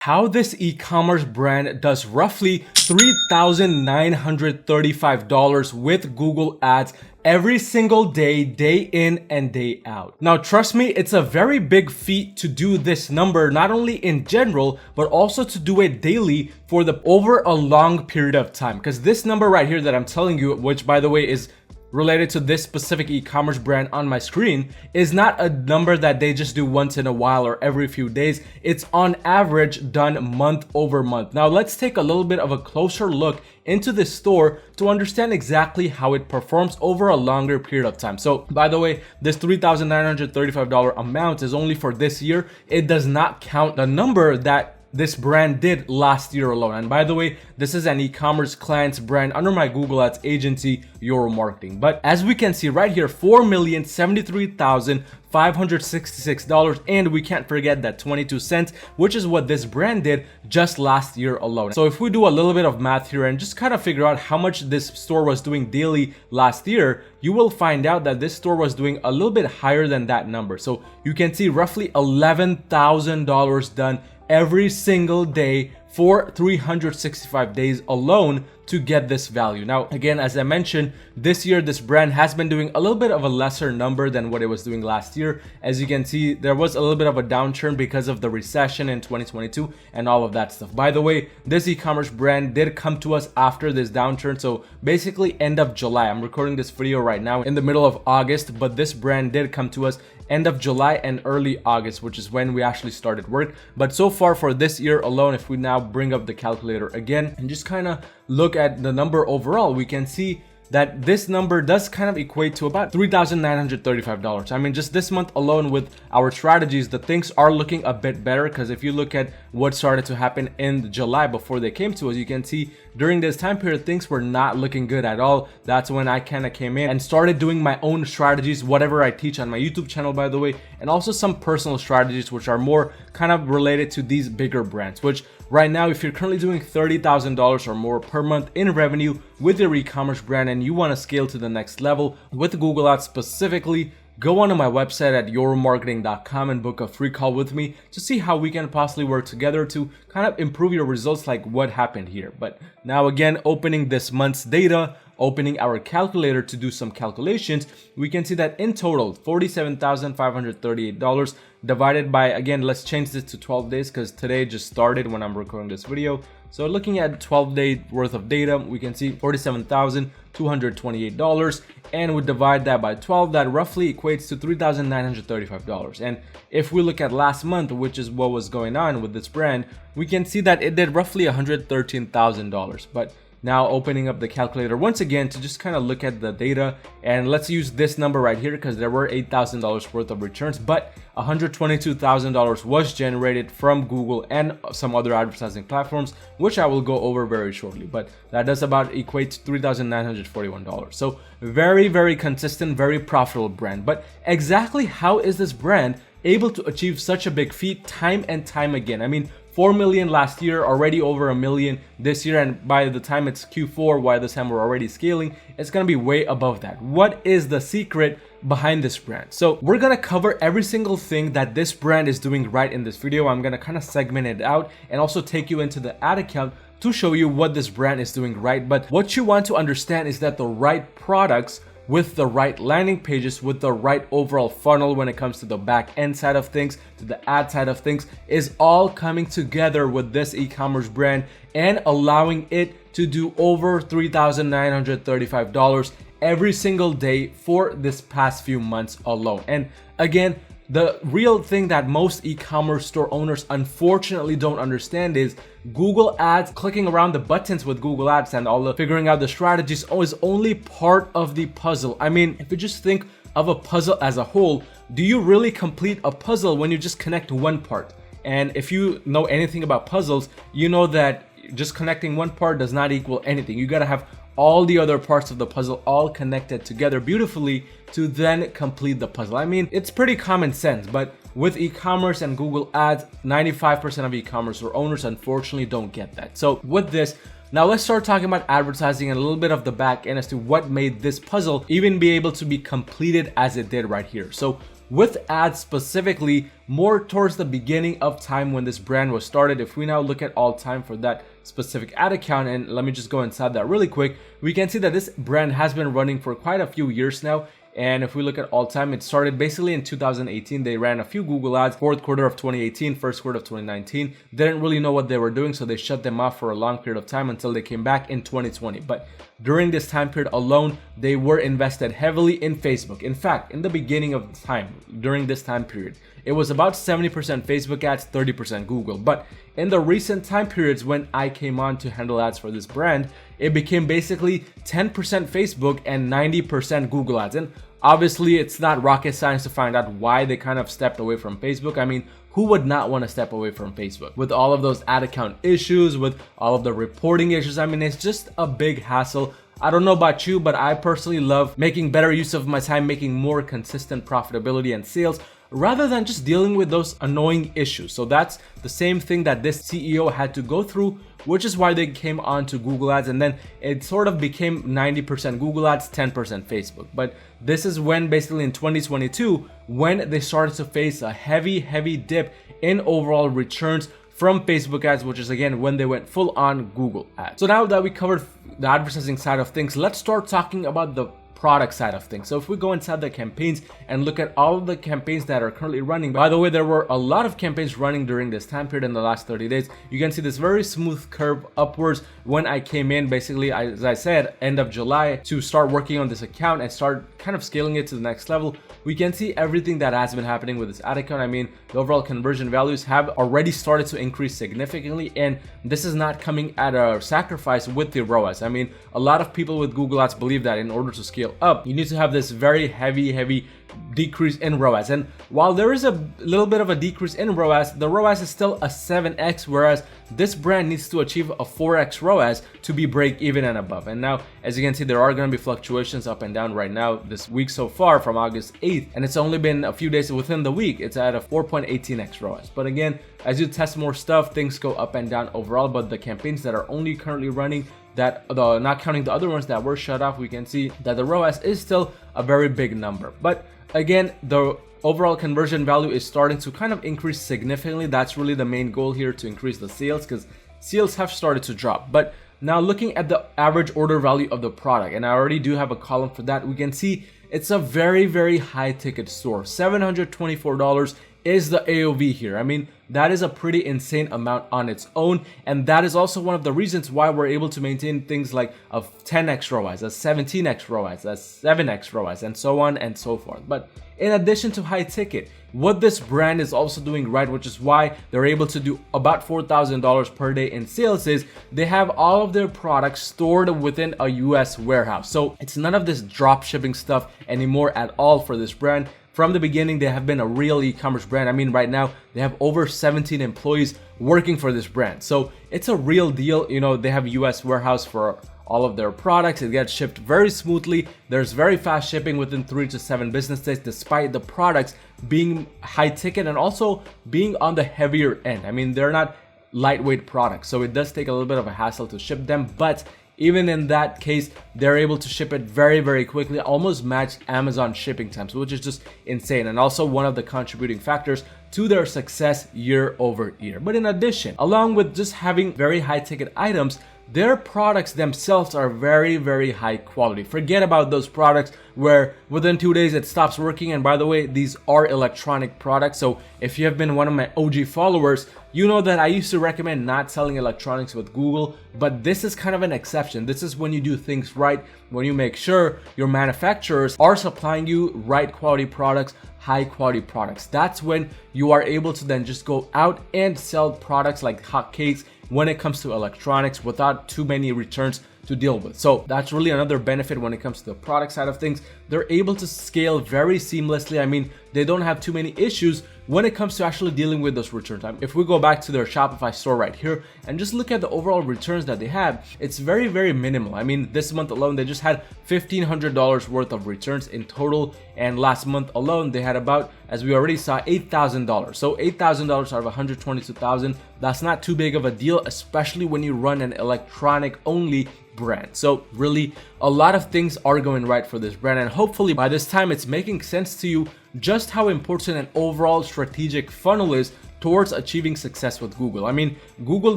How this e-commerce brand does roughly $3,935 with Google Ads every single day, day in and day out. Now, trust me, it's a very big feat to do this number, not only in general, but also to do it daily for over a long period of time. Because this number right here that I'm telling you, which by the way is related to this specific e-commerce brand on my screen, is not a number that they just do once in a while or every few days. It's on average done month over month. Now let's take a little bit of a closer look into this store to understand exactly how it performs over a longer period of time. So by the way, this $3,935 amount is only for this year. It does not count the number that this brand did last year alone. And by the way, this is an e-commerce client's brand under my Google Ads agency, Your Marketing. But as we can see right here, $4,073,566, and we can't forget that 22 cents, which is what this brand did just last year alone. So if we do a little bit of math here and just kind of figure out how much this store was doing daily last year, you will find out that this store was doing a little bit higher than that number. So you can see roughly $11,000 done every single day for 365 days alone to get this value. Now, again, as I mentioned, this year, this brand has been doing a little bit of a lesser number than what it was doing last year. As you can see, there was a little bit of a downturn because of the recession in 2022 and all of that stuff. By the way, this e-commerce brand did come to us after this downturn. So basically end of July. I'm recording this video right now in the middle of August, but this brand did come to us end of July and early August, which is when we actually started work. But so far for this year alone, if we now bring up the calculator again and just kind of look at the number overall, we can see that this number does kind of equate to about $3,935. I mean, just this month alone with our strategies, the things are looking a bit better, because if you look at what started to happen in July before they came to us, you can see during this time period, things were not looking good at all. That's when I kind of came in and started doing my own strategies, whatever I teach on my YouTube channel, by the way, and also some personal strategies, which are more kind of related to these bigger brands, which right now, if you're currently doing $30,000 or more per month in revenue with your e-commerce brand and you want to scale to the next level with Google Ads specifically, go onto my website at yourmarketing.com and book a free call with me to see how we can possibly work together to kind of improve your results like what happened here. But now again, opening this month's data, opening our calculator to do some calculations, we can see that in total, $47,538 divided by, again, let's change this to 12 days because today just started when I'm recording this video. So looking at 12 days worth of data, we can see $47,228, and we divide that by 12, that roughly equates to $3,935. And if we look at last month, which is what was going on with this brand, we can see that it did roughly $113,000. But now opening up the calculator once again to just kind of look at the data, and let's use this number right here because there were $8,000 worth of returns, but $122,000 was generated from Google and some other advertising platforms, which I will go over very shortly. But that does about equate to $3,941. So very, very consistent, very profitable brand. But exactly how is this brand able to achieve such a big feat time and time again? I mean, 4 million last year, already over a million this year, and by the time it's Q4, by this time we're already scaling, it's gonna be way above that. What is the secret behind this brand? So we're gonna cover every single thing that this brand is doing right in this video. I'm gonna kind of segment it out and also take you into the ad account to show you what this brand is doing right. But what you want to understand is that the right products with the right landing pages, with the right overall funnel when it comes to the back end side of things, to the ad side of things, is all coming together with this e-commerce brand and allowing it to do over $3,935 every single day for this past few months alone. And again, the real thing that most e-commerce store owners unfortunately don't understand is Google Ads, clicking around the buttons with Google Ads and all the figuring out the strategies is only part of the puzzle. I mean, if you just think of a puzzle as a whole, do you really complete a puzzle when you just connect one part? And if you know anything about puzzles, you know that just connecting one part does not equal anything. You gotta have all the other parts of the puzzle all connected together beautifully to then complete the puzzle. I mean, it's pretty common sense, but with e-commerce and Google Ads, 95% of e-commerce or owners unfortunately don't get that. So with this, now let's start talking about advertising and a little bit of the back end as to what made this puzzle even be able to be completed as it did right here. So with ads specifically more towards the beginning of time when this brand was started. If we now look at all time for that specific ad account, and let me just go inside that really quick, we can see that this brand has been running for quite a few years now. And if we look at all time, it started basically in 2018. They ran a few Google ads, fourth quarter of 2018, first quarter of 2019. Didn't really know what they were doing, so they shut them off for a long period of time until they came back in 2020. But during this time period alone, they were invested heavily in Facebook. In fact, in the beginning of the time, during this time period, it was about 70% Facebook ads, 30% Google. But in the recent time periods when I came on to handle ads for this brand, it became basically 10% Facebook and 90% Google ads. And obviously, it's not rocket science to find out why they kind of stepped away from Facebook. I mean, who would not want to step away from Facebook? With all of those ad account issues, with all of the reporting issues, I mean, it's just a big hassle. I don't know about you, but I personally love making better use of my time, making more consistent profitability and sales, rather than just dealing with those annoying issues. So that's the same thing that this CEO had to go through, which is why they came on to Google ads, and then it sort of became 90% Google ads, 10% Facebook. But this is when basically in 2022, when they started to face a heavy dip in overall returns from Facebook ads, which is again when they went full on Google ads. So now that we covered the advertising side of things, let's start talking about the product side of things. So if we go inside the campaigns and look at all of the campaigns that are currently running, by the way, there were a lot of campaigns running during this time period in the last 30 days. You can see this very smooth curve upwards when I came in, basically, as I said, end of July to start working on this account and start kind of scaling it to the next level. We can see everything that has been happening with this ad account. I mean, the overall conversion values have already started to increase significantly, and this is not coming at a sacrifice with the ROAS. I mean, a lot of people with Google Ads believe that in order to scale up, you need to have this very heavy decrease in ROAS. And while there is a little bit of a decrease in ROAS, the ROAS is still a 7x, whereas this brand needs to achieve a 4x ROAS to be break even and above. And now, as you can see, there are going to be fluctuations up and down right now this week so far from August 8th, and it's only been a few days within the week. It's at a 4.18x ROAS. But again, as you test more stuff, things go up and down overall. But the campaigns that are only currently running, that not counting the other ones that were shut off, we can see that the ROAS is still a very big number. But again, the overall conversion value is starting to kind of increase significantly. That's really the main goal here, to increase the sales, because sales have started to drop. But now looking at the average order value of the product, and I already do have a column for that, we can see it's a very high ticket store. $724 is the AOV here. I mean, that is a pretty insane amount on its own, and that is also one of the reasons why we're able to maintain things like a 10x ROAS, a 17x ROAS, a 7x ROAS, and so on and so forth. But in addition to high ticket, what this brand is also doing right, which is why they're able to do about $4,000 per day in sales, is they have all of their products stored within a US warehouse. So it's none of this drop shipping stuff anymore at all for this brand. From the beginning, they have been a real e-commerce brand. I mean, right now, they have over 17 employees working for this brand. So it's a real deal. You know, they have a US warehouse for all of their products. It gets shipped very smoothly. There's very fast shipping within 3 to 7 business days, despite the products being high ticket and also being on the heavier end. I mean, they're not lightweight products, so it does take a little bit of a hassle to ship them, but even in that case, they're able to ship it very quickly, almost match Amazon shipping times, which is just insane, and also one of the contributing factors to their success year over year. But in addition, along with just having very high ticket items, their products themselves are very high quality. Forget about those products where within 2 days it stops working. And by the way, these are electronic products. So if you have been one of my OG followers, you know that I used to recommend not selling electronics with Google, but this is kind of an exception. This is when you do things right, when you make sure your manufacturers are supplying you right quality products, high quality products. That's when you are able to then just go out and sell products like hotcakes when it comes to electronics without too many returns to deal with. So that's really another benefit when it comes to the product side of things. They're able to scale very seamlessly. I mean, they don't have too many issues when it comes to actually dealing with those return time. If we go back to their Shopify store right here and just look at the overall returns that they have, it's very minimal. I mean, this month alone, they just had $1,500 worth of returns in total. And last month alone, they had about, as we already saw, $8,000. So $8,000 out of $122,000, that's not too big of a deal, especially when you run an electronic only brand. So really a lot of things are going right for this brand, and hopefully by this time it's making sense to you just how important an overall strategic funnel is towards achieving success with Google. I mean, Google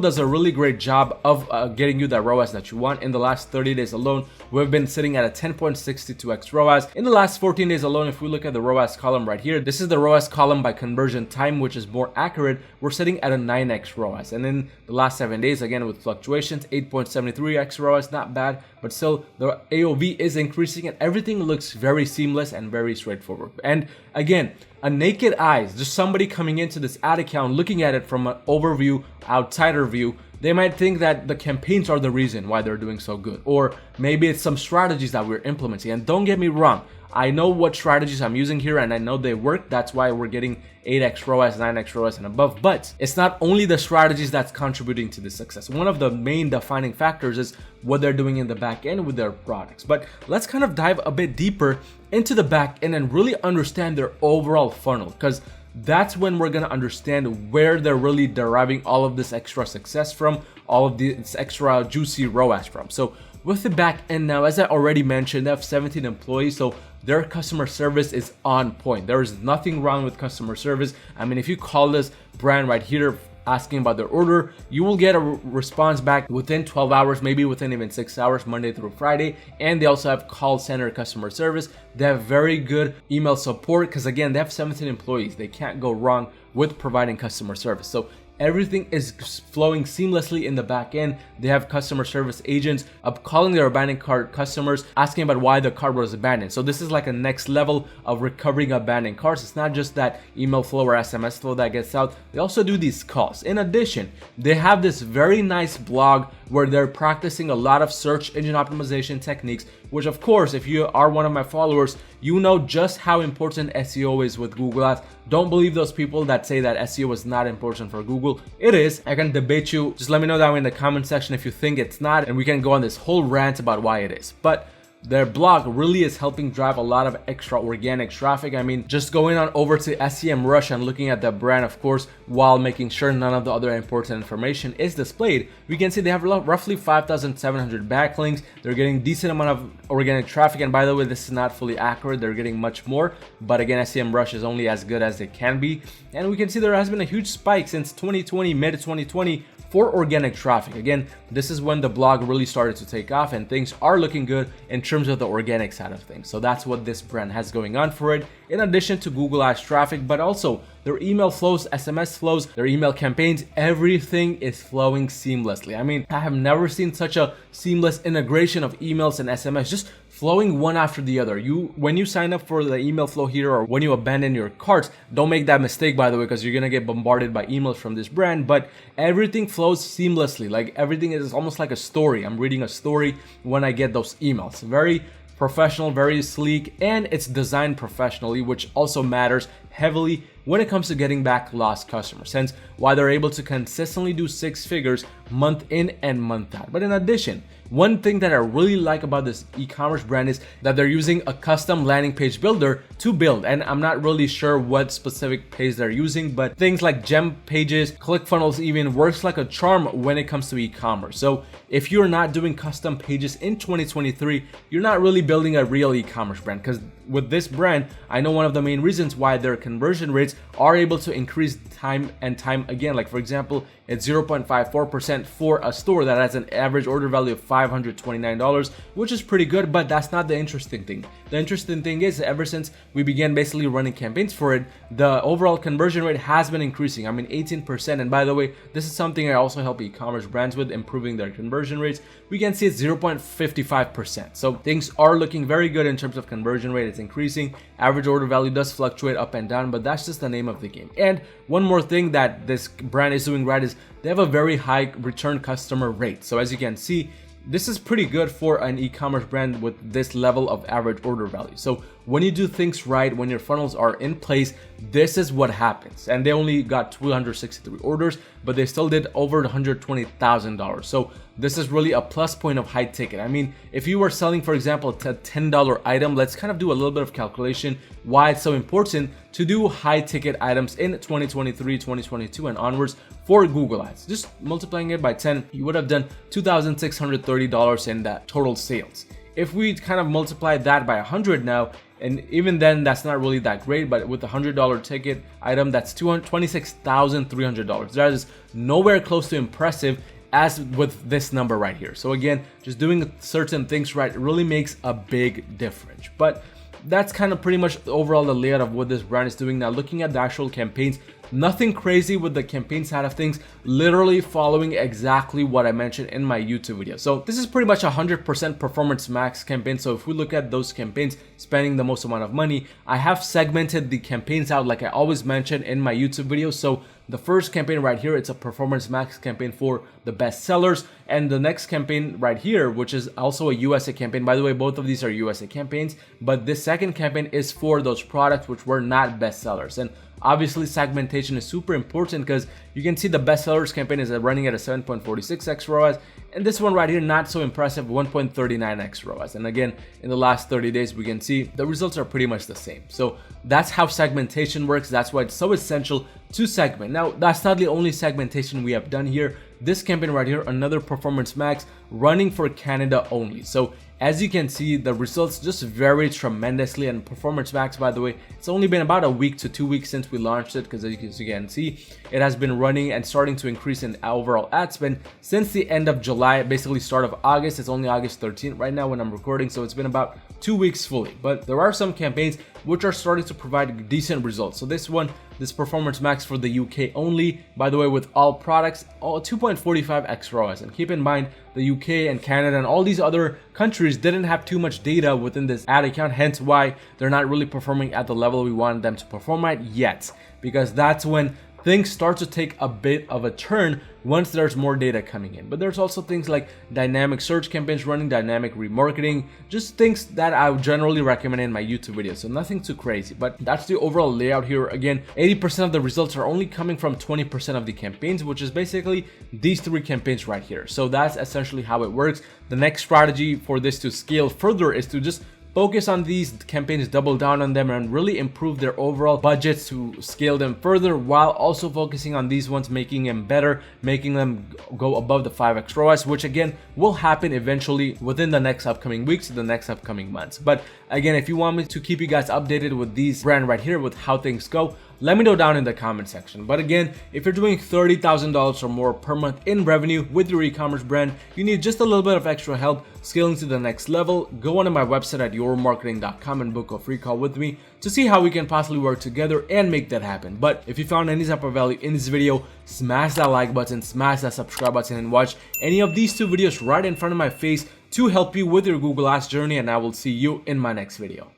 does a really great job of getting you that ROAS that you want. In the last 30 days alone, we've been sitting at a 10.62x ROAS. In the last 14 days alone, if we look at the ROAS column right here, this is the ROAS column by conversion time, which is more accurate. We're sitting at a 9x ROAS. And in the last 7 days, again with fluctuations, 8.73x ROAS, not bad, but still the AOV is increasing and everything looks very seamless and very straightforward. And again, a naked eyes, just somebody coming into this ad account, looking at it from an overview, outsider view, they might think that the campaigns are the reason why they're doing so good. Or maybe it's some strategies that we're implementing. And don't get me wrong, I know what strategies I'm using here and I know they work. That's why we're getting 8x ROAS, 9x ROAS and above. But it's not only the strategies that's contributing to this success. One of the main defining factors is what they're doing in the back end with their products. But let's kind of dive a bit deeper into the back end and really understand their overall funnel, because that's when we're going to understand where they're really deriving all of this extra success from, all of this extra juicy ROAS from. So with the back end now, as I already mentioned, they have 17 employees, so their customer service is on point. There is nothing wrong with customer service. I mean, if you call this brand right here asking about their order, you will get a response back within 12 hours, maybe within even 6 hours, Monday through Friday. And they also have call center customer service. They have very good email support because again, they have 17 employees. They can't go wrong with providing customer service. So everything is flowing seamlessly in the back end. They have customer service agents calling their abandoned cart customers, asking about why the cart was abandoned. So this is like a next level of recovering abandoned carts. It's not just that email flow or SMS flow that gets out. They also do these calls. In addition, they have this very nice blog where they're practicing a lot of search engine optimization techniques, which of course, if you are one of my followers, you know just how important SEO is with Google Ads. Don't believe those people that say that SEO is not important for Google. It is. I can debate you. Just let me know down in the comment section if you think it's not, and we can go on this whole rant about why it is. But their blog really is helping drive a lot of extra organic traffic. I mean, just going on over to SEMrush and looking at the brand, of course, while making sure none of the other important information is displayed, we can see they have roughly 5,700 backlinks. They're getting decent amount of organic traffic. And by the way, this is not fully accurate. They're getting much more. But again, SEMrush is only as good as it can be. And we can see there has been a huge spike since 2020, mid 2020, for organic traffic. Again, this is when the blog really started to take off and things are looking good in terms of the organic side of things. So that's what this brand has going on for it, in addition to Google Ads traffic, but also their email flows, SMS flows, their email campaigns, everything is flowing seamlessly. I mean, I have never seen such a seamless integration of emails and SMS, just flowing one after the other. When you sign up for the email flow here or when you abandon your carts, don't make that mistake, by the way, because you're gonna get bombarded by emails from this brand, but everything flows seamlessly. Like everything is almost like a story. I'm reading a story when I get those emails. Very professional, very sleek, and it's designed professionally, which also matters heavily when it comes to getting back lost customers, hence why they're able to consistently do 6 figures month in and month out. But in addition, one thing that I really like about this e-commerce brand is that they're using a custom landing page builder to build, and I'm not really sure what specific page they're using, but things like gem pages, ClickFunnels even works like a charm when it comes to e-commerce. So if you're not doing custom pages in 2023, you're not really building a real e-commerce brand, because with this brand, I know one of the main reasons why their conversion rates are able to increase time and time again. Like for example, it's 0.54% for a store that has an average order value of $529, which is pretty good, but that's not the interesting thing. The interesting thing is ever since we began basically running campaigns for it, the overall conversion rate has been increasing. I mean, 18%. And by the way, this is something I also help e-commerce brands with, improving their conversion rates. We can see it's 0.55%. So things are looking very good in terms of conversion rate. It's increasing. Average order value does fluctuate up and down, but that's just the name of the game. And one more thing that this brand is doing right is they have a very high return customer rate. So as you can see, this is pretty good for an e-commerce brand with this level of average order value. So when you do things right, when your funnels are in place, this is what happens. And they only got 263 orders, but they still did over $120,000. So this is really a plus point of high ticket. I mean, if you were selling, for example, a $10 item, let's kind of do a little bit of calculation why it's so important to do high ticket items in 2023, 2022 and onwards for Google Ads. Just multiplying it by 10, you would have done $2,630 in that total sales. If we kind of multiply that by 100 now, and even then that's not really that great, but with a $100 ticket item, that's $26,300. That is nowhere close to impressive as with this number right here. So again, just doing certain things right really makes a big difference. But that's kind of pretty much overall the layout of what this brand is doing. Now looking at the actual campaigns, nothing crazy with the campaign side of things, literally following exactly what I mentioned in my YouTube video. So this is pretty much 100% performance max campaign. So if we look at those campaigns spending the most amount of money, I have segmented the campaigns out like I always mention in my YouTube video. So the first campaign right here, it's a performance max campaign for the best sellers. And the next campaign right here, which is also a USA campaign. By the way, both of these are USA campaigns, but this second campaign is for those products which were not best sellers. And obviously segmentation is super important because you can see the best sellers campaign is running at a 7.46x ROAS, and this one right here, not so impressive, 1.39x ROAS. And again, in the last 30 days, we can see the results are pretty much the same. So that's how segmentation works. That's why it's so essential to segment. Now, that's not the only segmentation we have done here. This campaign right here, another performance max running for Canada only. So as you can see, the results just vary tremendously. And performance max, by the way, it's only been about a week to 2 weeks since we launched it, because as you can see, it has been running and starting to increase in overall ad spend since the end of July, basically start of August. It's only August 13th right now when I'm recording, so it's been about 2 weeks fully. But there are some campaigns which are starting to provide decent results. So this one, this performance max for the UK only, by the way, with all products, all 2.45x ROAS. And keep in mind, the UK and Canada and all these other countries didn't have too much data within this ad account, hence why they're not really performing at the level we wanted them to perform at yet, because that's when things start to take a bit of a turn once there's more data coming in. But there's also things like dynamic search campaigns running, dynamic remarketing, just things that I would generally recommend in my YouTube videos. So nothing too crazy, but that's the overall layout here. Again, 80% of the results are only coming from 20% of the campaigns, which is basically these 3 campaigns right here. So that's essentially how it works. The next strategy for this to scale further is to just focus on these campaigns, double down on them, and really improve their overall budgets to scale them further, while also focusing on these ones, making them better, making them go above the 5x ROAS, which again will happen eventually within the next upcoming weeks, the next upcoming months. But again, if you want me to keep you guys updated with these brand right here, with how things go, let me know down in the comment section. But again, if you're doing $30,000 or more per month in revenue with your e-commerce brand, you need just a little bit of extra help scaling to the next level, go onto my website at yourmarketing.com and book a free call with me to see how we can possibly work together and make that happen. But if you found any type of value in this video, smash that like button, smash that subscribe button, and watch any of these 2 videos right in front of my face to help you with your Google Ads journey, and I will see you in my next video.